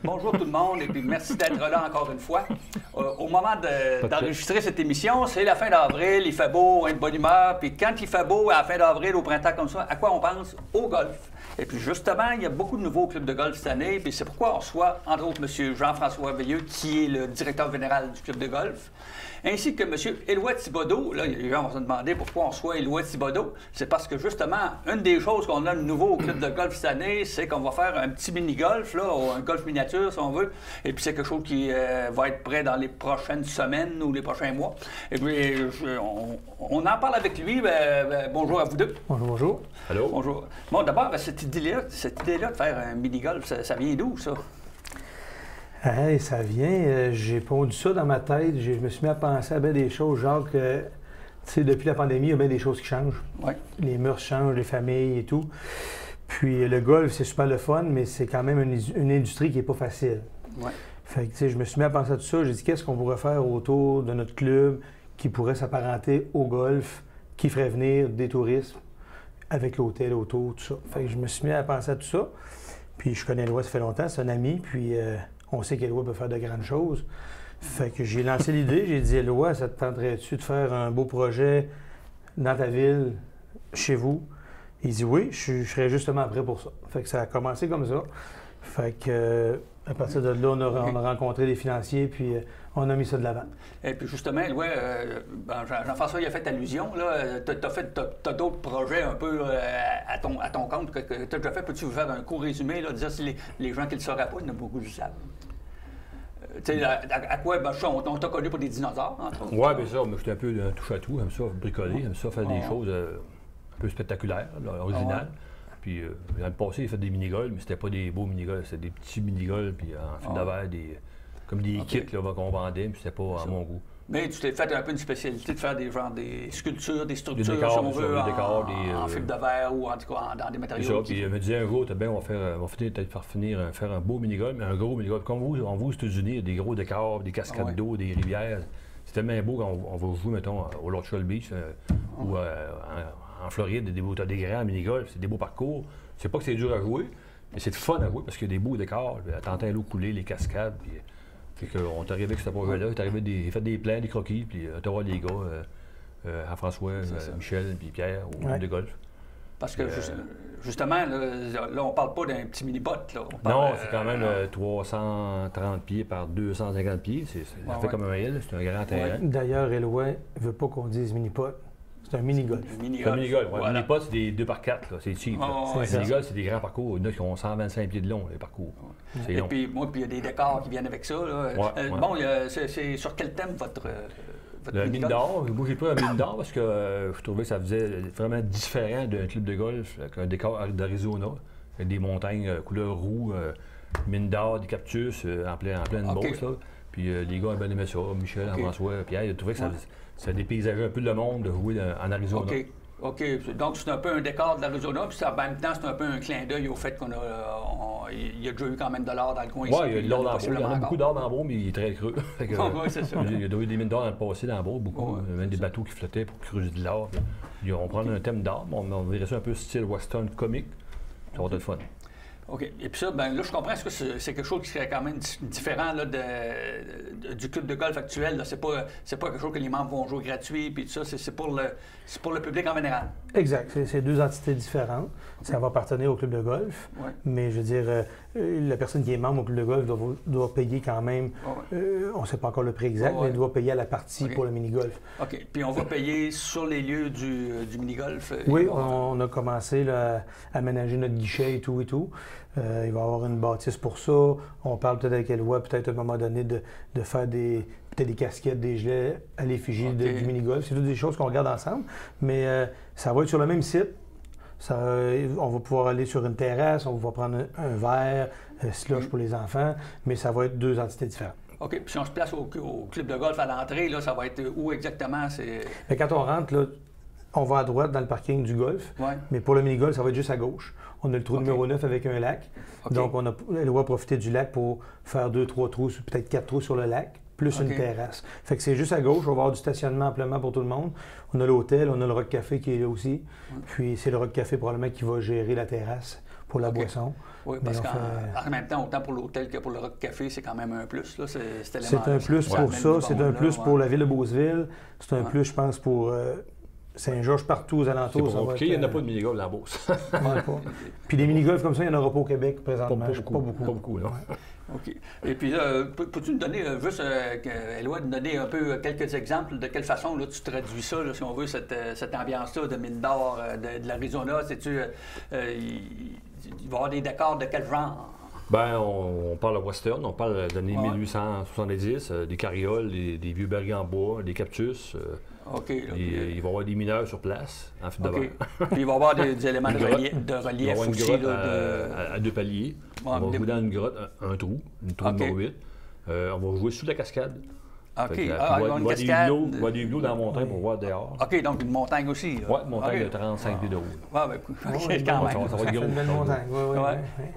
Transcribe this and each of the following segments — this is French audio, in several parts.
Bonjour tout le monde et puis merci d'être là encore une fois. Au moment d'enregistrer cette émission, c'est la fin d'avril, il fait beau, on est de bonne humeur. Puis quand il fait beau à la fin d'avril, au printemps comme ça, à quoi on pense? Au golf. Et puis justement, il y a beaucoup de nouveaux clubs de golf cette année. Puis c'est pourquoi on reçoit, entre autres, M. Jean-François Veilleux, qui est le directeur général du club de golf, ainsi que M. Éloi Thibodeau. Là, les gens vont se demander pourquoi on reçoit Éloi Thibodeau. C'est parce que justement, une des choses qu'on a de nouveau au club de golf cette année, c'est qu'on va faire un petit mini-golf, là, ou un golf miniature, si on veut. Et puis c'est quelque chose qui va être prêt dans les prochaines semaines ou les prochains mois. Et puis, on en parle avec lui. Bonjour à vous deux. Bonjour, bonjour. Allô. Bonjour. Bon, d'abord, cette idée-là de faire un mini-golf, ça vient d'où, ça? Hey, ça vient. J'ai pondu ça dans ma tête. Je me suis mis à penser à bien des choses, genre que, tu sais, depuis la pandémie, il y a bien des choses qui changent. Ouais. Les mœurs changent, les familles et tout. Puis le golf, c'est super le fun, mais c'est quand même une industrie qui n'est pas facile. Ouais. Fait que, tu sais, je me suis mis à penser à tout ça. J'ai dit, qu'est-ce qu'on pourrait faire autour de notre club qui pourrait s'apparenter au golf, qui ferait venir des touristes avec l'hôtel autour, tout ça. Fait que je me suis mis à penser à tout ça. Puis je connais Éloi, ça fait longtemps, c'est un ami, puis on sait qu'Éloi peut faire de grandes choses. Fait que j'ai lancé l'idée, j'ai dit, Éloi, ça te tenterait-tu de faire un beau projet dans ta ville, chez vous? Il dit oui, je serais justement prêt pour ça. Fait que ça a commencé comme ça. Fait que à partir de là, on a rencontré des financiers, puis on a mis ça de l'avant. Et puis justement, Éloi, Jean-François il a fait allusion, tu as d'autres projets un peu à ton compte que tu as déjà fait. Peux-tu faire un court résumé, là, dire si les gens qui ne le sauraient pas, il y en a beaucoup qui le savent. Tu sais, à quoi, on t'a connu pour des dinosaures, entre autres? Oui, bien sûr, mais j'étais un peu touche à tout, j'aime ça bricoler, j'aime ça faire des choses un peu spectaculaires, là, originales. Puis l'année passée, il a fait des mini-golfs, mais c'était pas des beaux mini-golfs, c'était des petits mini-golfs, puis en fil d'avant, comme des kits qu'on vendait, puis c'était pas à mon goût. Mais tu t'es fait un peu une spécialité de faire des sculptures, des structures, des décors, si on veut, en fil de verre ou en tout cas dans des matériaux. C'est ça, puis il me disait un jour, on va peut-être faire un beau mini-golf, mais un gros mini-golf. Comme vous, on voit aux États-Unis, il y a des gros décors, des cascades d'eau, des rivières. C'est tellement beau quand on va jouer, mettons, au Lord Shell Beach ou en Floride, t'as des grands mini-golf, c'est des beaux parcours. C'est pas que c'est dur à jouer, mais c'est fun à jouer parce qu'il y a des beaux décors. T'entends l'eau couler, les cascades. Puis, fait qu'on est arrivé avec ce projet-là, il a fait des plans, des croquis, puis tu vois les gars, à François, Michel, puis Pierre, au club de golf. Parce que justement, là, on parle pas d'un petit mini-bot. Non, c'est quand même 330 pieds par 250 pieds. Ça fait comme un L, c'est un grand terrain. D'ailleurs, Éloi ne veut pas qu'on dise mini-pot. C'est un mini-golf. C'est un mini-golf. Voilà. Mini-pot, c'est des 2 par 4, c'est cheap. Mini-golf, c'est des grands parcours. Il y en a qui ont 125 pieds de long, les parcours. Et puis, il y a des décors qui viennent avec ça. Bon, c'est sur quel thème votre le mine d'or? Moi, j'ai pris un mine d'or parce que je trouvais que ça faisait vraiment différent d'un club de golf, avec un décor d'Arizona, avec des montagnes couleur roux, mine d'or, des cactus en pleine bourse. Puis les gars ont bien aimé ça. Michel, François, Pierre, ils trouvaient que ça dépaysageait un peu le monde de jouer en Arizona. OK. Donc, c'est un peu un décor de l'Arizona, puis en même temps, c'est un peu un clin d'œil au fait il y a déjà eu quand même de l'or dans le coin ici. Oui, il y a de l'or dans le Beauce. Il y en a beaucoup d'or dans le Beauce, mais il est très creux. Oui, c'est ça. Il y a eu des mines d'or dans le passé dans le Beauce, beaucoup. Même des bateaux qui flottaient pour creuser de l'or. On prend un thème d'or, mais on verrait ça un peu style western comique. Ça va être le fun. OK. Et puis ça, là, je comprends, est-ce que c'est quelque chose qui serait quand même différent là, du club de golf actuel? C'est pas quelque chose que les membres vont jouer gratuit, puis tout ça, c'est pour le public en général. Exact. C'est deux entités différentes. Ça va appartenir au club de golf, mais je veux dire, la personne qui est membre au club de golf doit payer quand même, on ne sait pas encore le prix exact, mais elle doit payer à la partie pour le mini-golf. OK. Puis on va payer sur les lieux du mini-golf? Oui, on a commencé là, à aménager notre guichet et tout et tout. Il va y avoir une bâtisse pour ça. On parle peut-être avec Éloi, peut-être à un moment donné, de faire peut-être des casquettes, des gilets à l'effigie du mini-golf. C'est toutes des choses qu'on regarde ensemble. Mais ça va être sur le même site. On va pouvoir aller sur une terrasse, on va prendre un verre, slush pour les enfants, mais ça va être deux entités différentes. OK. Puis si on se place au club de golf à l'entrée, là, ça va être où exactement? Mais quand on rentre, là, on va à droite dans le parking du golf, mais pour le mini-golf, ça va être juste à gauche. On a le trou numéro 9 avec un lac. Donc, elle va profiter du lac pour faire 2-3 trous, peut-être 4 trous sur le lac, plus une terrasse. Fait que c'est juste à gauche. On va avoir du stationnement amplement pour tout le monde. On a l'hôtel, on a le Rock Café qui est là aussi. Puis, c'est le Rock Café probablement qui va gérer la terrasse pour la boisson. Oui, parce qu'en même temps, autant pour l'hôtel que pour le Rock Café, c'est quand même un plus. Là. C'est un plus pour ça, c'est un plus pour la ville de Beauceville, c'est un plus, je pense, pour Saint-Georges, partout aux alentours. Il n'y en a pas de mini-golf dans la Beauce. Puis des mini-golfs comme ça, il n'y en aura pas au Québec présentement. Pas beaucoup, non. OK. Et puis, peux-tu nous donner, juste, Éloi, nous donner un peu quelques exemples de quelle façon là, tu traduis ça, là, si on veut, cette ambiance-là de mine d'or de l'Arizona? Sais-tu, il va y avoir des décors de quel genre? Bien, on parle de western, on parle des années 1870, des carrioles, des vieux barils en bois, des cactus. OK. Il va y avoir des mineurs sur place, en fait, devant. Puis il va y avoir des éléments de relief il va y avoir une aussi. grotte là, à 2 paliers. On va jouer dans une grotte, un trou numéro 8. On va jouer sous la cascade. OK. Il va y avoir des igloos dans la montagne pour voir dehors. OK, donc une montagne aussi. Oui, une montagne de 35 pieds de haut. Oui, bien, quand même. Ça va être gros. Une belle montagne, oui.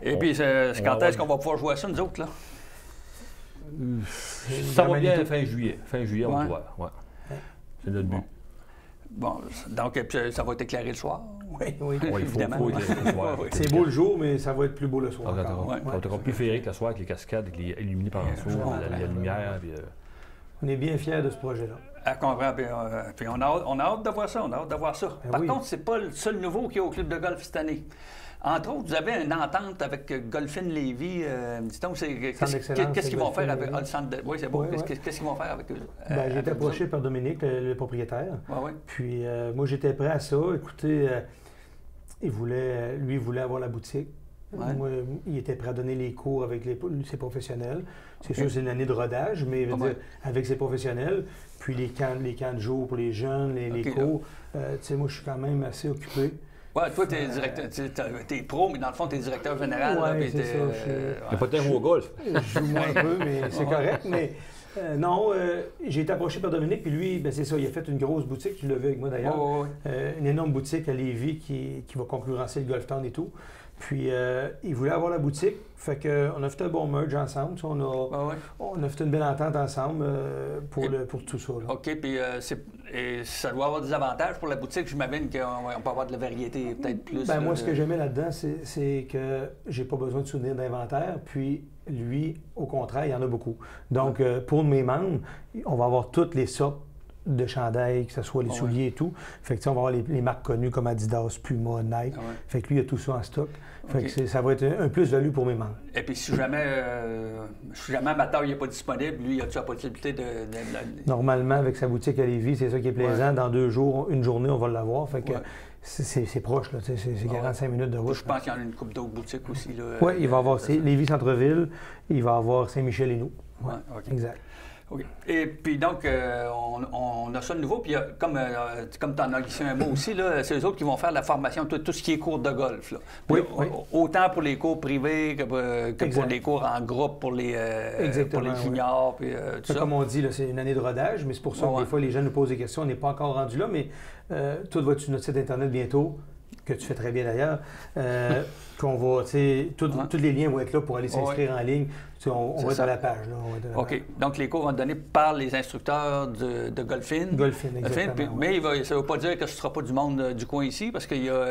Et puis, quand est-ce qu'on va pouvoir jouer à ça, nous autres, là? Ça va bien fin juillet. Fin juillet, on doit. Ouais. C'est notre but. Bon, donc ça va être éclairé le soir. Oui, évidemment. Faut éclairer le soir. C'est beau le jour, mais ça va être plus beau le soir. Ça va être encore plus féerique le soir avec les cascades, avec les illuminés par en dessous, la lumière. Puis, on est bien fiers de ce projet-là. À comprendre. Puis on a hâte de voir ça. Par contre, c'est pas le seul nouveau qu'il y a au club de golf cette année. Entre autres, vous avez une entente avec Golfin Lévis. Qu'est-ce qu'ils vont faire avec le centre de... Oui, c'est beau. Qu'est-ce qu'ils vont faire avec eux? J'ai été approché par Dominique, le propriétaire. Oui. Puis moi, j'étais prêt à ça. Écoutez, il voulait avoir la boutique. Ouais. Moi, il était prêt à donner les cours avec ses professionnels. C'est sûr, c'est une année de rodage, mais avec ses professionnels. Puis les camps de jour pour les jeunes, les cours. Tu sais, moi, je suis quand même assez occupé. Oui, toi, t'es pro, mais dans le fond, t'es directeur général. Oui, c'est ça. Il n'y a pas de temps au golf. Je joue moins un peu, mais c'est correct. Mais non, j'ai été approché par Dominique, puis lui, c'est ça, il a fait une grosse boutique, tu l'as vu avec moi d'ailleurs. Une énorme boutique à Lévis qui va concurrencer le Golf Town et tout. Puis, il voulait avoir la boutique. Fait qu'on a fait un bon merge ensemble. On a fait une belle entente ensemble pour tout ça. Là. OK. Puis, ça doit avoir des avantages pour la boutique. J'imagine qu'on peut avoir de la variété peut-être plus. Moi, ce que j'aimais là-dedans, c'est que j'ai pas besoin de souvenirs d'inventaire. Puis, lui, au contraire, il y en a beaucoup. Donc, pour mes membres, on va avoir toutes les sortes de chandails, que ce soit les souliers et tout. Fait que on va avoir les marques connues comme Adidas, Puma, Nike. Fait que lui, il a tout ça en stock. Fait que ça va être un plus-value pour mes membres. Et puis, si jamais amateur n'est pas disponible, lui, a-tu la possibilité de... Normalement, avec sa boutique à Lévis, c'est ça qui est plaisant. Dans 2 jours, une journée, on va l'avoir. Fait que c'est proche, là. C'est 45 minutes de route. Je pense qu'il y en a une couple d'autres boutiques aussi. Oui, il va y avoir Lévis Centre-Ville, il va y avoir Saint-Michel et nous. Oui, exact. Okay. Et puis donc, on a ça de nouveau. Puis comme tu en as glissé un mot aussi, c'est eux autres qui vont faire la formation, tout ce qui est cours de golf. Là. Autant pour les cours privés que pour les cours en groupe, pour les juniors. Puis, tout ça. Comme on dit, c'est une année de rodage, mais c'est pour ça que des fois, les gens nous posent des questions. On n'est pas encore rendu là, mais tout va sur notre site Internet bientôt, que tu fais très bien d'ailleurs, qu'on va, tous les liens vont être là pour aller s'inscrire en ligne. On va être à la page. Là, OK. Donc, les cours vont être donnés par les instructeurs de Golfin. Golfin, exactement. Mais ça ne veut pas dire que ce ne sera pas du monde du coin ici, parce qu'il y a...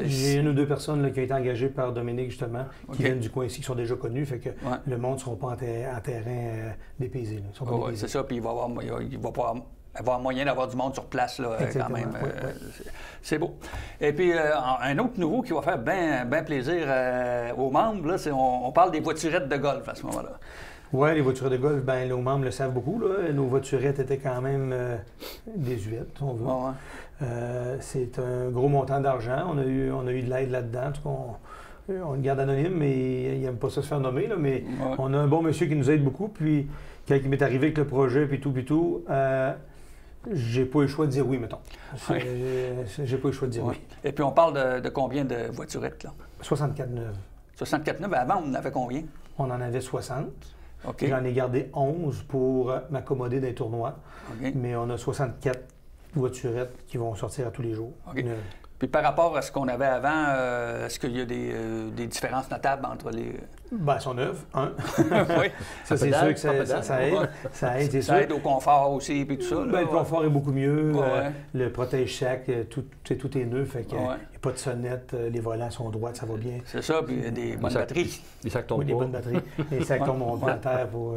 J'ai 1 ou 2 personnes là, qui ont été engagées par Dominique, justement, qui viennent du coin ici, qui sont déjà connus, fait que le monde ne sera pas en terrain dépaysé. C'est ça, puis il va avoir moyen d'avoir du monde sur place, là, quand même. C'est beau. Et puis, un autre nouveau qui va faire bien plaisir aux membres, là, on parle des voiturettes de golf à ce moment-là. Oui, les voiturettes de golf, nos membres le savent beaucoup. Là. Nos voiturettes étaient quand même désuètes, on veut. C'est un gros montant d'argent. On a eu de l'aide là-dedans. On le garde anonyme, mais il n'aime pas ça se faire nommer. Là, mais on a un bon monsieur qui nous aide beaucoup. Puis, quand il m'est arrivé avec le projet, puis tout, j'ai pas eu le choix de dire oui, mettons. J'ai pas eu le choix de dire oui. Et puis, on parle de combien de voiturettes, là? 64 neuves. 64 neuves. Avant, on en avait combien? On en avait 60. Okay. J'en ai gardé 11 pour m'accommoder des tournois. Mais on a 64 voiturettes qui vont sortir à tous les jours. Puis par rapport à ce qu'on avait avant, est-ce qu'il y a des différences notables entre les... Ben, elles sont neuves, hein? Oui. Ça, c'est sûr que ça aide. Ça aide, c'est sûr. Ça aide au confort aussi, puis tout ça. Ben, le confort est beaucoup mieux. Ouais. Le protège-sac, tout est neuf. Fait qu'il n'y Ouais. a pas de sonnette. Les volants sont droits, ça va bien. C'est ça, puis il y a des bonnes batteries. Les sacs tombent Oui, des pas. bonnes batteries. Les sacs tombent à terre pour...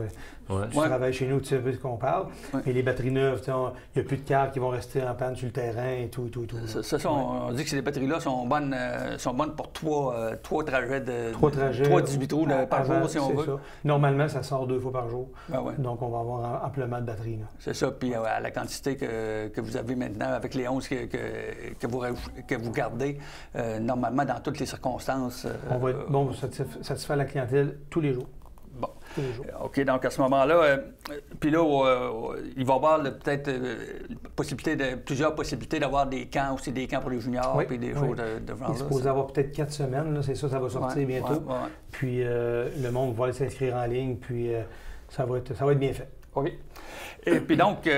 Tu travailles chez nous, tu sais un peu de ce qu'on parle. Ouais. Et les batteries neuves, il n'y a plus de cars qui vont rester en panne sur le terrain et tout. On dit que ces batteries-là sont bonnes pour trois trajets de... 3 18 trous par jour, si on veut. Ça. Normalement, ça sort 2 fois par jour. Ben ouais. Donc, on va avoir amplement de batteries. Là. C'est ça. Puis à la quantité que vous avez maintenant, avec les 11 que vous gardez, normalement, dans toutes les circonstances... on va satisfaire la clientèle tous les jours. Bon. Tous les jours. OK, donc à ce moment-là, puis là, il va y avoir peut-être plusieurs possibilités d'avoir des camps aussi, des camps pour les juniors, puis des choses de genre. Il est supposé avoir peut-être 4 semaines, là, c'est ça va sortir bientôt. Ouais. Puis le monde va aller s'inscrire en ligne, puis ça va être bien fait. Oui. Et puis donc,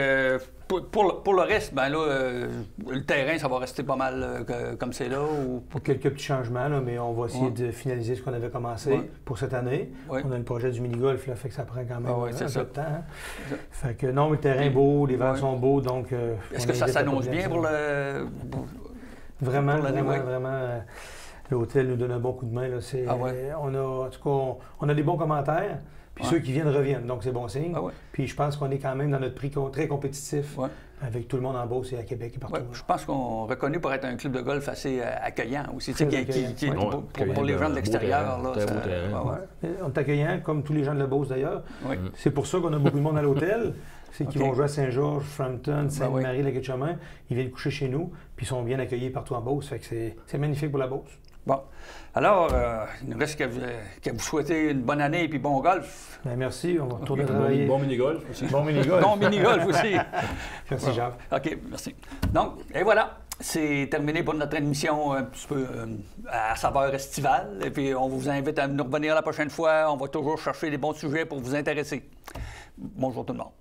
pour le reste, ben là, le terrain, ça va rester pas mal comme c'est là? Ou... Pour quelques petits changements, là, mais on va essayer de finaliser ce qu'on avait commencé pour cette année. On a le projet du mini-golf, là, fait que ça prend quand même un peu de temps. Hein? Fait que non, le terrain est beau, les verres sont beaux, donc... Est-ce que ça s'annonce bien pour le... Vraiment. L'hôtel nous donne un bon coup de main. Là. En tout cas, on a des bons commentaires. Puis ceux qui viennent reviennent, donc c'est bon signe. Puis je pense qu'on est quand même dans notre prix très compétitif avec tout le monde en Beauce et à Québec et partout. Je pense qu'on est reconnu pour être un club de golf assez accueillant aussi, pour les gens de l'extérieur. On est accueillant, comme tous les gens de la Beauce d'ailleurs. C'est pour ça qu'on a beaucoup de monde à l'hôtel. C'est qu'ils vont jouer à Saint-Georges, Frampton, Sainte-Marie, Lac-Chemin. Ils viennent coucher chez nous, puis ils sont bien accueillis partout en Beauce. Fait que c'est magnifique pour la Beauce. Bon. Alors, il ne reste qu'à vous souhaiter une bonne année et puis bon golf. Bien, merci. On va retourner travailler. Bon mini-golf aussi. Bon mini-golf. Bon mini-golf aussi. Merci, Jacques. OK, merci. Donc, et voilà. C'est terminé pour notre émission un petit peu à saveur estivale. Et puis, on vous invite à nous revenir la prochaine fois. On va toujours chercher des bons sujets pour vous intéresser. Bonjour tout le monde.